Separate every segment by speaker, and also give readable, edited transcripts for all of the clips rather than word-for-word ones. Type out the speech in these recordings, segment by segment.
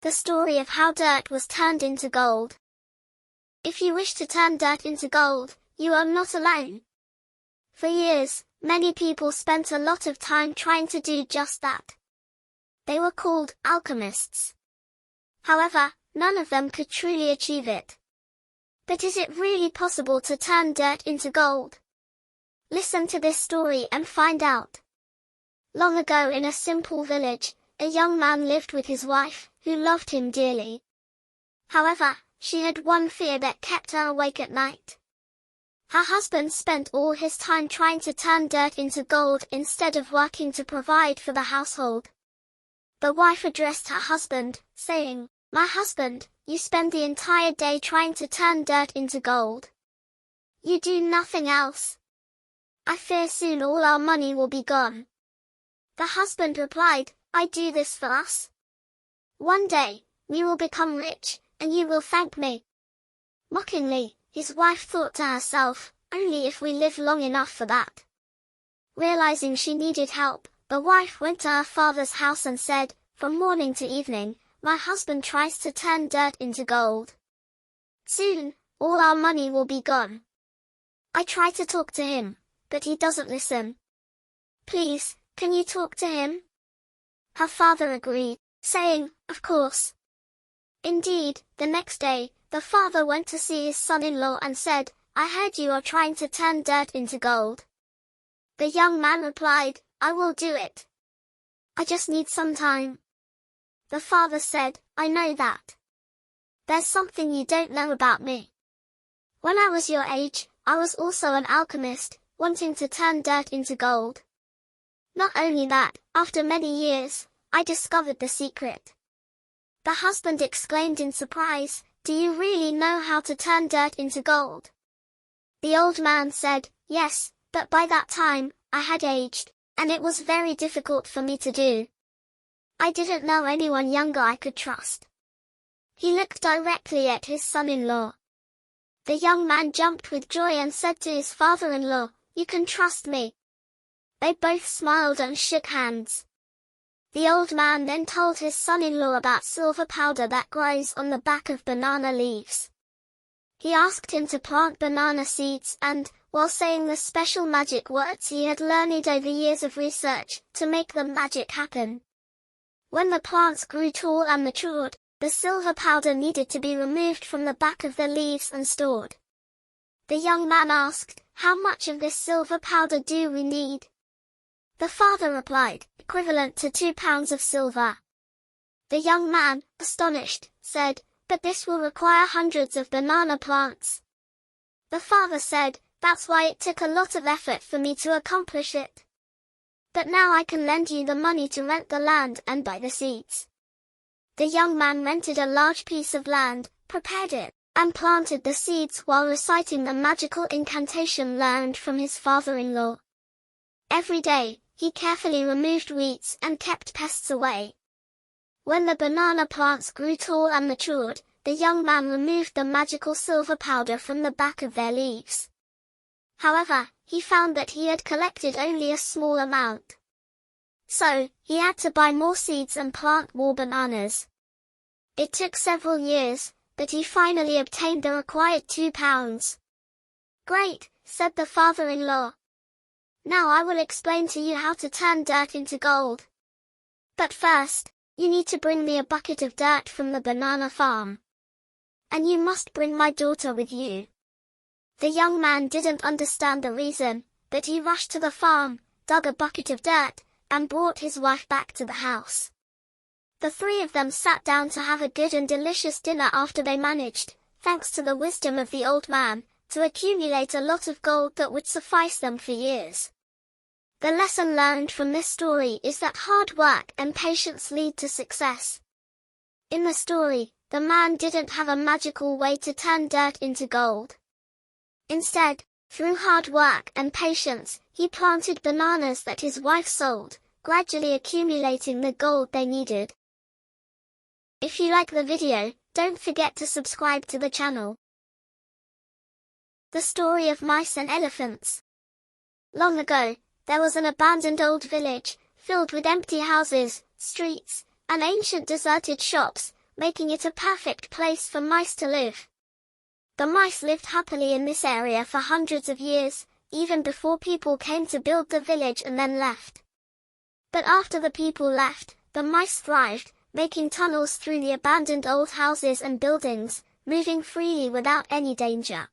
Speaker 1: The story of how dirt was turned into gold. If you wish to turn dirt into gold, you are not alone. For years, many people spent a lot of time trying to do just that. They were called alchemists. However, none of them could truly achieve it. But is it really possible to turn dirt into gold? Listen to this story and find out. Long ago in a simple village, a young man lived with his wife, who loved him dearly. However, she had one fear that kept her awake at night. Her husband spent all his time trying to turn dirt into gold instead of working to provide for the household. The wife addressed her husband, saying, "My husband, you spend the entire day trying to turn dirt into gold. You do nothing else. I fear soon all our money will be gone." The husband replied, "I do this for us. One day, we will become rich, and you will thank me." Mockingly, his wife thought to herself, "Only if we live long enough for that." Realizing she needed help, the wife went to her father's house and said, "From morning to evening, my husband tries to turn dirt into gold. Soon, all our money will be gone. I try to talk to him, but he doesn't listen. Please, can you talk to him?" Her father agreed, saying, "Of course." Indeed, the next day, the father went to see his son-in-law and said, "I heard you are trying to turn dirt into gold." The young man replied, "I will do it. I just need some time." The father said, "I know that. There's something you don't know about me. When I was your age, I was also an alchemist, wanting to turn dirt into gold. Not only that, after many years, I discovered the secret." The husband exclaimed in surprise, "Do you really know how to turn dirt into gold?" The old man said, "Yes, but by that time, I had aged, and it was very difficult for me to do. I didn't know anyone younger I could trust." He looked directly at his son-in-law. The young man jumped with joy and said to his father-in-law, "You can trust me." They both smiled and shook hands. The old man then told his son-in-law about silver powder that grows on the back of banana leaves. He asked him to plant banana seeds and, while saying the special magic words he had learned over years of research, to make the magic happen. When the plants grew tall and matured, the silver powder needed to be removed from the back of the leaves and stored. The young man asked, "How much of this silver powder do we need?" The father replied, "Equivalent to 2 pounds of silver." The young man, astonished, said, "But this will require hundreds of banana plants." The father said, "That's why it took a lot of effort for me to accomplish it. But now I can lend you the money to rent the land and buy the seeds." The young man rented a large piece of land, prepared it, and planted the seeds while reciting the magical incantation learned from his father-in-law. Every day, he carefully removed weeds and kept pests away. When the banana plants grew tall and matured, the young man removed the magical silver powder from the back of their leaves. However, he found that he had collected only a small amount. So, he had to buy more seeds and plant more bananas. It took several years, but he finally obtained the required 2 pounds. "Great," said the father-in-law. "Now I will explain to you how to turn dirt into gold. But first, you need to bring me a bucket of dirt from the banana farm. And you must bring my daughter with you." The young man didn't understand the reason, but he rushed to the farm, dug a bucket of dirt, and brought his wife back to the house. The three of them sat down to have a good and delicious dinner after they managed, thanks to the wisdom of the old man, to accumulate a lot of gold that would suffice them for years. The lesson learned from this story is that hard work and patience lead to success. In the story, the man didn't have a magical way to turn dirt into gold. Instead, through hard work and patience, he planted bananas that his wife sold, gradually accumulating the gold they needed. If you like the video, don't forget to subscribe to the channel. The story of mice and elephants. Long ago, there was an abandoned old village, filled with empty houses, streets, and ancient deserted shops, making it a perfect place for mice to live. The mice lived happily in this area for hundreds of years, even before people came to build the village and then left. But after the people left, the mice thrived, making tunnels through the abandoned old houses and buildings, moving freely without any danger.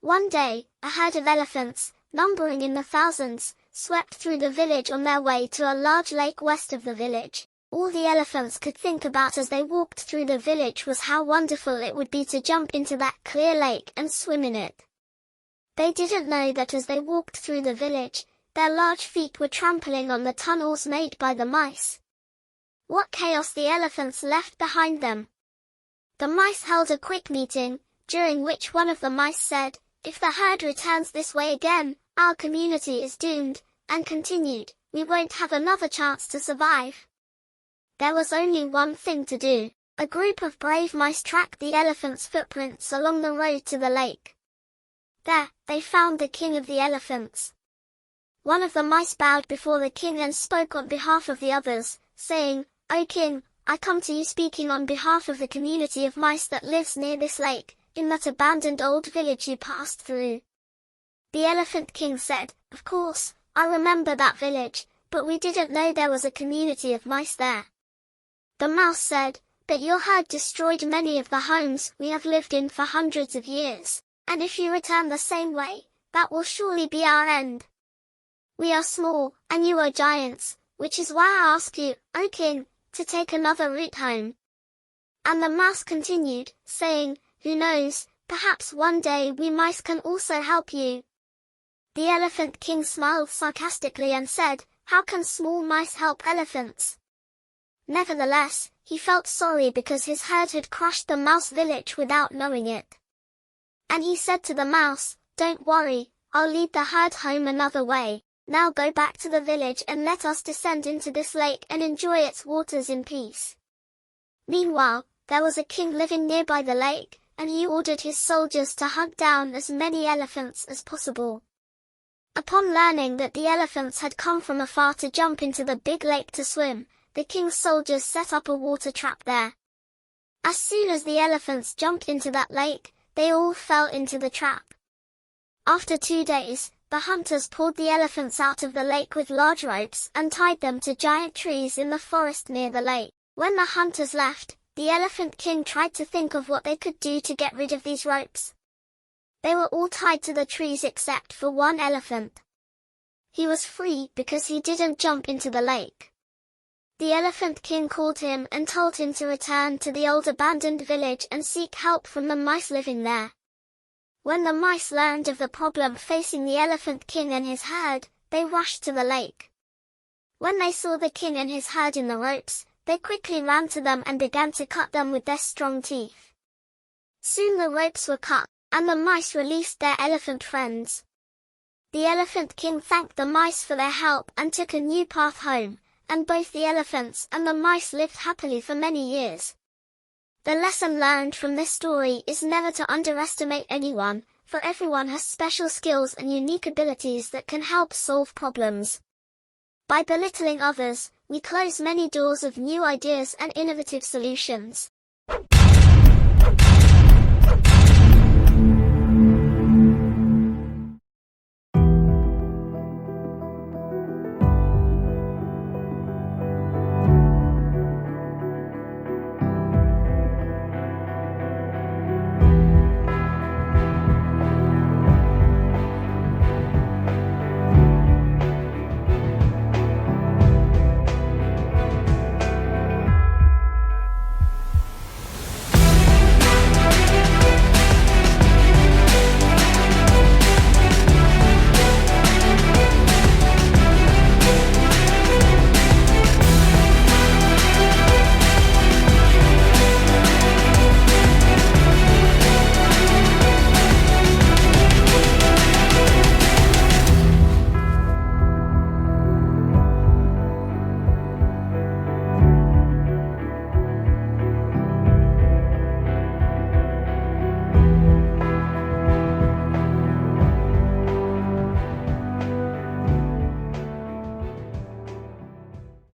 Speaker 1: One day, a herd of elephants, numbering in the thousands, swept through the village on their way to a large lake west of the village. All the elephants could think about as they walked through the village was how wonderful it would be to jump into that clear lake and swim in it. They didn't know that as they walked through the village, their large feet were trampling on the tunnels made by the mice. What chaos the elephants left behind them! The mice held a quick meeting, during which one of the mice said, "If the herd returns this way again, our community is doomed," and continued, "We won't have another chance to survive." There was only one thing to do. A group of brave mice tracked the elephants' footprints along the road to the lake. There, they found the king of the elephants. One of the mice bowed before the king and spoke on behalf of the others, saying, "O king, I come to you speaking on behalf of the community of mice that lives near this lake, in that abandoned old village you passed through." The elephant king said, "Of course, I remember that village, but we didn't know there was a community of mice there." The mouse said, "But your herd destroyed many of the homes we have lived in for hundreds of years, and if you return the same way, that will surely be our end. We are small, and you are giants, which is why I ask you, O king, to take another route home." And the mouse continued, saying, "Who knows, perhaps one day we mice can also help you." The elephant king smiled sarcastically and said, "How can small mice help elephants?" Nevertheless, he felt sorry because his herd had crushed the mouse village without knowing it. And he said to the mouse, "Don't worry, I'll lead the herd home another way. Now go back to the village and let us descend into this lake and enjoy its waters in peace." Meanwhile, there was a king living nearby the lake, and he ordered his soldiers to hunt down as many elephants as possible. Upon learning that the elephants had come from afar to jump into the big lake to swim, the king's soldiers set up a water trap there. As soon as the elephants jumped into that lake, they all fell into the trap. After 2 days, the hunters pulled the elephants out of the lake with large ropes and tied them to giant trees in the forest near the lake. When the hunters left, the elephant king tried to think of what they could do to get rid of these ropes. They were all tied to the trees except for one elephant. He was free because he didn't jump into the lake. The elephant king called him and told him to return to the old abandoned village and seek help from the mice living there. When the mice learned of the problem facing the elephant king and his herd, they rushed to the lake. When they saw the king and his herd in the ropes, they quickly ran to them and began to cut them with their strong teeth. Soon the ropes were cut, and the mice released their elephant friends. The elephant king thanked the mice for their help and took a new path home, and both the elephants and the mice lived happily for many years. The lesson learned from this story is never to underestimate anyone, for everyone has special skills and unique abilities that can help solve problems. By belittling others, we close many doors of new ideas and innovative solutions.